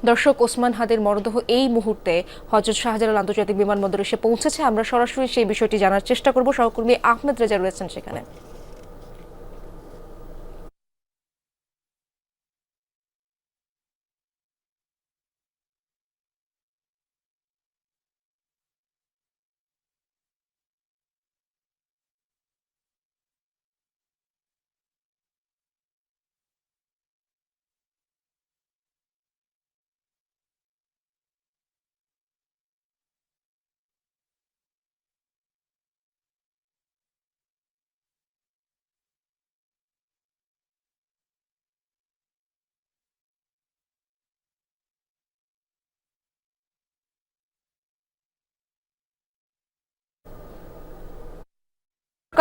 দর্শক, ওসমান হাদির মরদেহ এই মুহূর্তে হযরত শাহজালাল আন্তর্জাতিক বিমানবন্দরে এসে পৌঁছেছে। আমরা সরাসরি সেই বিষয়টি জানার চেষ্টা করব। সহকর্মী আহমেদ রেজা রয়েছেন সেখানে।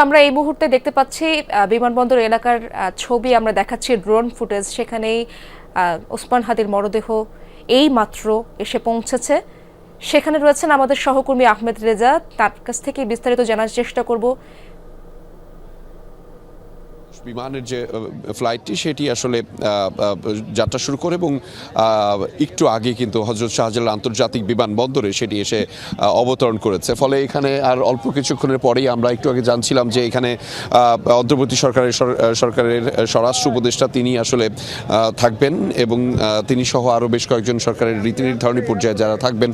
আমরা এই মুহূর্তে দেখতে পাচ্ছি বিমানবন্দর এলাকার ছবি আমরা দেখাচ্ছি, ড্রোন ফুটেজ। সেখানেই ওসমান হাদির মরদেহ এই মাত্র এসে পৌঁছেছে। সেখানে রয়েছেন আমাদের সহকর্মী আহমেদ রেজা, তার কাছ থেকে বিস্তারিত জানার চেষ্টা করব। বিমানের যে ফ্লাইটটি সেটি আসলে যাত্রা শুরু করে এবং একটু আগে কিন্তু হযরত শাহজালাল আন্তর্জাতিক বিমানবন্দরে সেটি এসে অবতরণ করেছে। ফলে এখানে আর অল্প কিছুক্ষণের পরেই আমরা একটু আগে জানছিলাম যে এখানে অন্তর্বর্তী সরকারের স্বরাষ্ট্র উপদেষ্টা তিনি আসলে থাকবেন এবং তিনি সহ আরও বেশ কয়েকজন সরকারের রীতি নির্ধারণী পর্যায়ে যারা থাকবেন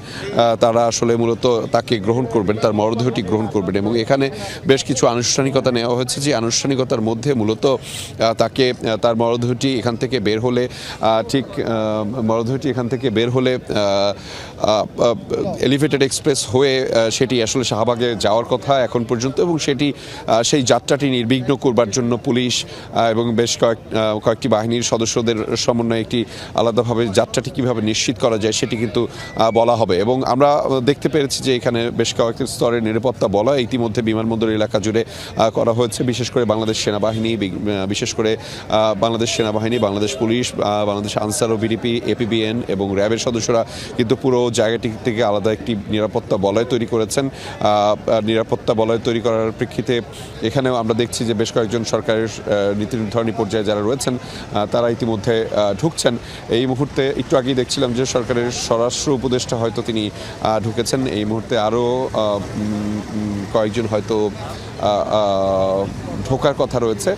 তারা আসলে মূলত তাকে গ্রহণ করবেন, তার মরদেহটি গ্রহণ করবেন। এবং এখানে বেশ কিছু আনুষ্ঠানিকতা নেওয়া হয়েছে, যে আনুষ্ঠানিকতার মধ্যে মূলত তাকে তার মরদেহটি এখান থেকে বের হলে এলিভেটেড এক্সপ্রেস হয়ে সেটি আসলে শাহবাগে যাওয়ার কথা এখন পর্যন্ত, এবং সেই যাত্রাটি নির্বিঘ্ন করবার জন্য পুলিশ এবং বেশ কয়েকটি বাহিনীর সদস্যদের সমন্বয়ে একটি আলাদাভাবে যাত্রাটি কীভাবে নিশ্চিত করা যায় সেটি কিন্তু বলা হবে। এবং আমরা দেখতে পেরেছি যে এখানে বেশ কয়েকটি স্তরের নিরাপত্তা বলা ইতিমধ্যে বিমানবন্দর এলাকা জুড়ে করা হয়েছে, বিশেষ করে বাংলাদেশ সেনাবাহিনী, বাংলাদেশ পুলিশ, বাংলাদেশ আনসার ও বিডিপি, এপিবিএন এবং র্যাবের সদস্যরা কিন্তু পুরো জায়গাটি থেকে আলাদা একটি নিরাপত্তা বলয় তৈরি করেছেন। নিরাপত্তা বলয় তৈরি করার প্রেক্ষিতে এখানেও আমরা দেখছি যে বেশ কয়েকজন সরকারের নীতি নির্ধারণী পর্যায়ে যারা রয়েছেন তারা ইতিমধ্যে ঢুকছেন। এই মুহূর্তে একটু আগেই দেখছিলাম যে সরকারের স্বরাষ্ট্র উপদেষ্টা হয়তো তিনি ঢুকেছেন। এই মুহূর্তে আরও কয়েকজন হয়তো ঢোকার কথা রয়েছে।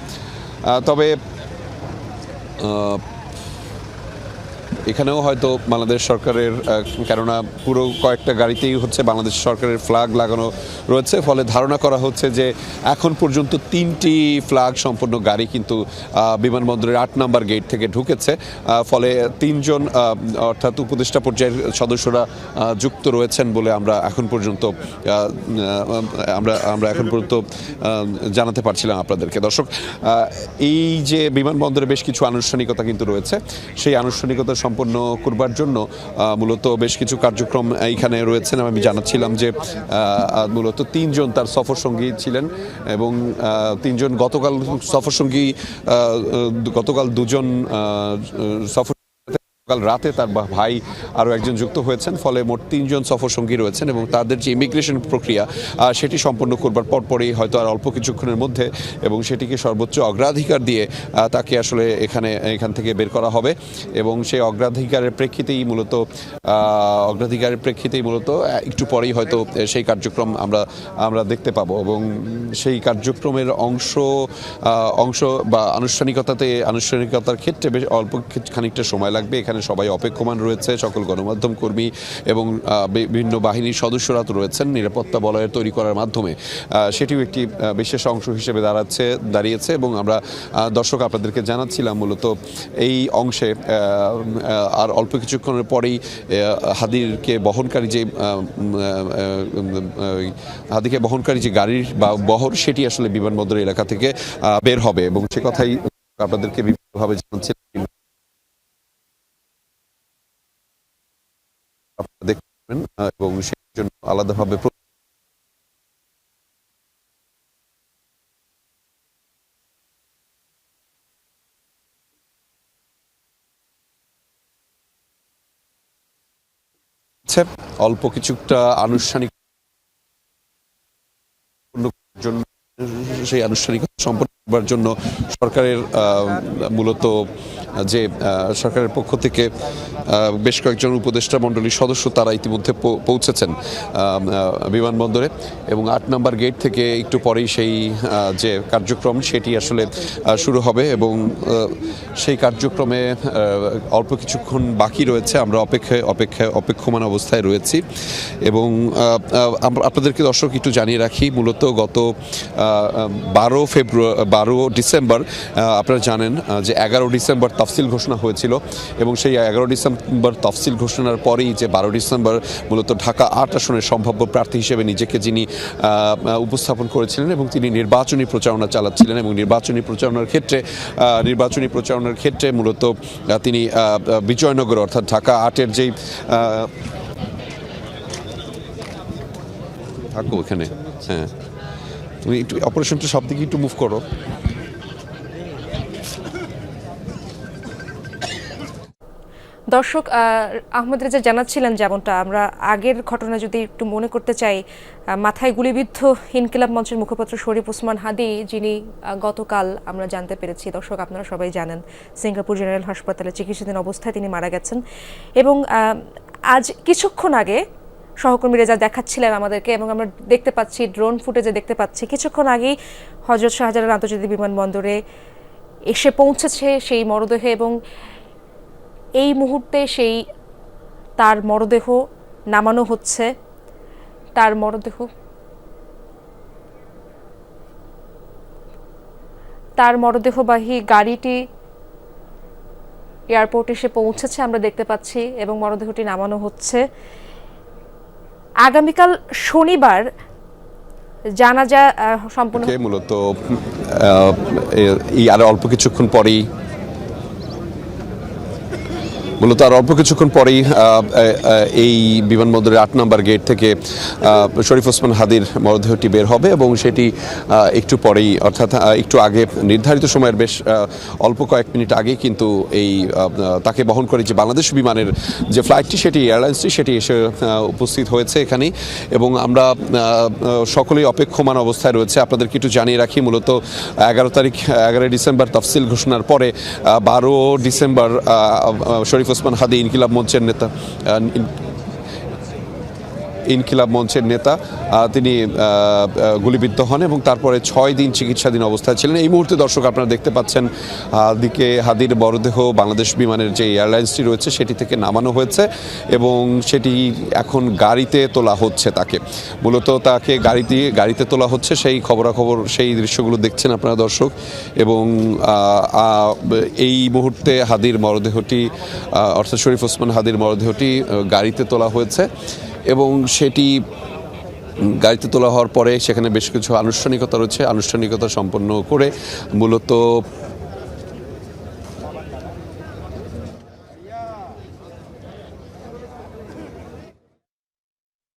তবে এখানেও হয়তো বাংলাদেশ সরকারের, কেননা পুরো কয়েকটা গাড়িতেই হচ্ছে বাংলাদেশ সরকারের ফ্ল্যাগ লাগানো রয়েছে, ফলে ধারণা করা হচ্ছে যে এখন পর্যন্ত 3টি ফ্ল্যাগ সম্পন্ন গাড়ি কিন্তু বিমানবন্দরের 8 নম্বর গেট থেকে ঢুকেছে। ফলে 3জন অর্থাৎ উপদেষ্টা পর্যায়ের সদস্যরা যুক্ত রয়েছেন বলে আমরা এখন পর্যন্ত জানাতে পারছিলাম আপনাদেরকে। দর্শক, এই যে বিমানবন্দরে বেশ কিছু আনুষ্ঠানিকতা কিন্তু রয়েছে, সেই আনুষ্ঠানিকতা সম্পন্ন করবার জন্য মূলত বেশ কিছু কার্যক্রম এইখানে রয়েছেন। আমি জানাচ্ছিলাম যে মূলত 3জন তার সফরসঙ্গী ছিলেন এবং 3জন গতকাল 2জন সফর কাল রাতে তার ভাই আরও একজন যুক্ত হয়েছেন। ফলে মোট 3জন সফরসঙ্গী রয়েছেন এবং তাদের যে ইমিগ্রেশন প্রক্রিয়া সেটি সম্পন্ন করবার পরপরই হয়তো আর অল্প কিছুক্ষণের মধ্যে এবং সেটিকে সর্বোচ্চ অগ্রাধিকার দিয়ে তাকে আসলে এখান থেকে বের করা হবে। এবং সেই অগ্রাধিকারের প্রেক্ষিতেই মূলত একটু পরেই হয়তো সেই কার্যক্রম আমরা দেখতে পাবো। এবং সেই কার্যক্রমের অংশ বা আনুষ্ঠানিকতার ক্ষেত্রে বেশ অল্প খানিকটা সময় লাগবে। এখানে সবাই অপেক্ষমান রয়েছে, সকল গণমাধ্যম কর্মী এবং বিভিন্ন বাহিনীর সদস্যরা তো রয়েছেন নিরাপত্তা বলয়ের তৈরি করার মাধ্যমে। সেটিও একটি বিশেষ অংশ হিসেবে দাঁড়িয়েছে এবং আমরা দর্শক আপনাদেরকে জানাচ্ছিলাম মূলত এই অংশে আর অল্প কিছুক্ষণের পরেই হাদিকে বহনকারী যে গাড়ির বা বহর সেটি আসলে বিমানবন্দর এলাকা থেকে বের হবে এবং সে কথাই আপনাদেরকে বিভিন্নভাবে জানাচ্ছিলাম। দেখবেন এবং সেই জন্য আলাদাভাবে অল্প কিছুটা আনুষ্ঠানিক জন্য সেই আনুষ্ঠানিকতা সম্পন্ন বার জন্য সরকারের মূলত যে সরকারের পক্ষ থেকে বেশ কয়েকজন উপদেষ্টা মণ্ডলীর সদস্য তারা ইতিমধ্যে পৌঁছেছেন বিমানবন্দরে এবং ৮ নম্বর গেট থেকে একটু পরেই সেই যে কার্যক্রম সেটি আসলে শুরু হবে এবং সেই কার্যক্রমে অল্প কিছুক্ষণ বাকি রয়েছে। আমরা অপেক্ষমান অবস্থায় রয়েছি এবং আপনাদেরকে দর্শক একটু জানিয়ে রাখি, মূলত গত 12 ডিসেম্বর আপনারা জানেন যে 11 ডিসেম্বর তফসিল ঘোষণা হয়েছিল এবং সেই 11 ডিসেম্বর তফসিল ঘোষণার পরেই যে 12 ডিসেম্বর মূলত ঢাকা ৮ আসনের সম্ভাব্য প্রার্থী হিসেবে নিজেকে যিনি উপস্থাপন করেছিলেন এবং তিনি নির্বাচনী প্রচারণা চালাচ্ছিলেন এবং নির্বাচনী প্রচারণার ক্ষেত্রে মূলত তিনি বিজয়নগর অর্থাৎ ঢাকা ৮-এর যেই থাকো এখানে, হ্যাঁ তুমি একটু অপারেশনটা সব দিকে একটু মুভ করো। দর্শক, আহমেদ রেজা জানাচ্ছিলেন যেমনটা আমরা আগের ঘটনা যদি একটু মনে করতে চাই, মাথায় গুলিবিদ্ধ ইনকিলাব মঞ্চের মুখপাত্র শরীফ ওসমান হাদী, যিনি গতকাল আমরা জানতে পেরেছি, দর্শক আপনারা সবাই জানেন, সিঙ্গাপুর জেনারেল হাসপাতালে চিকিৎসাধীন অবস্থায় তিনি মারা গেছেন। এবং আজ কিছুক্ষণ আগে সহকর্মী রেজা দেখাচ্ছিলেন আমাদেরকে এবং আমরা দেখতে পাচ্ছি, ড্রোন ফুটেজে দেখতে পাচ্ছি, কিছুক্ষণ আগেই হযরত শাহজালাল আন্তর্জাতিক বিমানবন্দরে এসে পৌঁছেছে সেই মরদেহ এবং এই মুহূর্তে তার মরদেহ নামানো হচ্ছে। তার মরদেহবাহী গাড়িটি এয়ারপোর্টে এসে পৌঁছেছে আমরা দেখতে পাচ্ছি এবং মরদেহটি নামানো হচ্ছে। আগামীকাল শনিবার জানাজা সম্পূর্ণ মূলত আর অল্প কিছুক্ষণ পরেই এই বিমানবন্দরের ৮ নম্বর গেট থেকে শরীফ ওসমান হাদীর মরদেহটি বের হবে এবং সেটি একটু পরেই অর্থাৎ একটু আগে নির্ধারিত সময়ের বেশ অল্প কয়েক মিনিট আগে কিন্তু এই তাকে বহন করে যে বাংলাদেশ বিমানের যে ফ্লাইটটি এয়ারলাইন্সটি সেটি এসে উপস্থিত হয়েছে এখানেই এবং আমরা সকলেই অপেক্ষমান অবস্থায় রয়েছে। আপনাদেরকে একটু জানিয়ে রাখি, মূলত 11 ডিসেম্বর তফসিল ঘোষণার পরে 12 ডিসেম্বর শরীফ ওসমান হাদী ইনকিলাব মঞ্চের নেতা তিনি গুলিবিদ্ধ হন এবং তারপরে 6 দিন চিকিৎসাধীন অবস্থায় ছিলেন। এই মুহূর্তে দর্শক আপনারা দেখতে পাচ্ছেন হাদীর মরদেহ বাংলাদেশ বিমানের যে এয়ারলাইন্সটি রয়েছে সেটি থেকে নামানো হয়েছে এবং সেটি এখন গাড়িতে তোলা হচ্ছে। তাকে মূলত গাড়িতে তোলা হচ্ছে, সেই খবরাখবর সেই দৃশ্যগুলো দেখছেন আপনারা দর্শক। এবং এই মুহূর্তে হাদীর মরদেহটি অর্থাৎ শরীফ ওসমান হাদীর মরদেহটি গাড়িতে তোলা হয়েছে এবং সেটি গাড়িতে তোলা হওয়ার পরে সেখানে বেশ কিছু আনুষ্ঠানিকতা রয়েছে। আনুষ্ঠানিকতা সম্পন্ন করে মূলত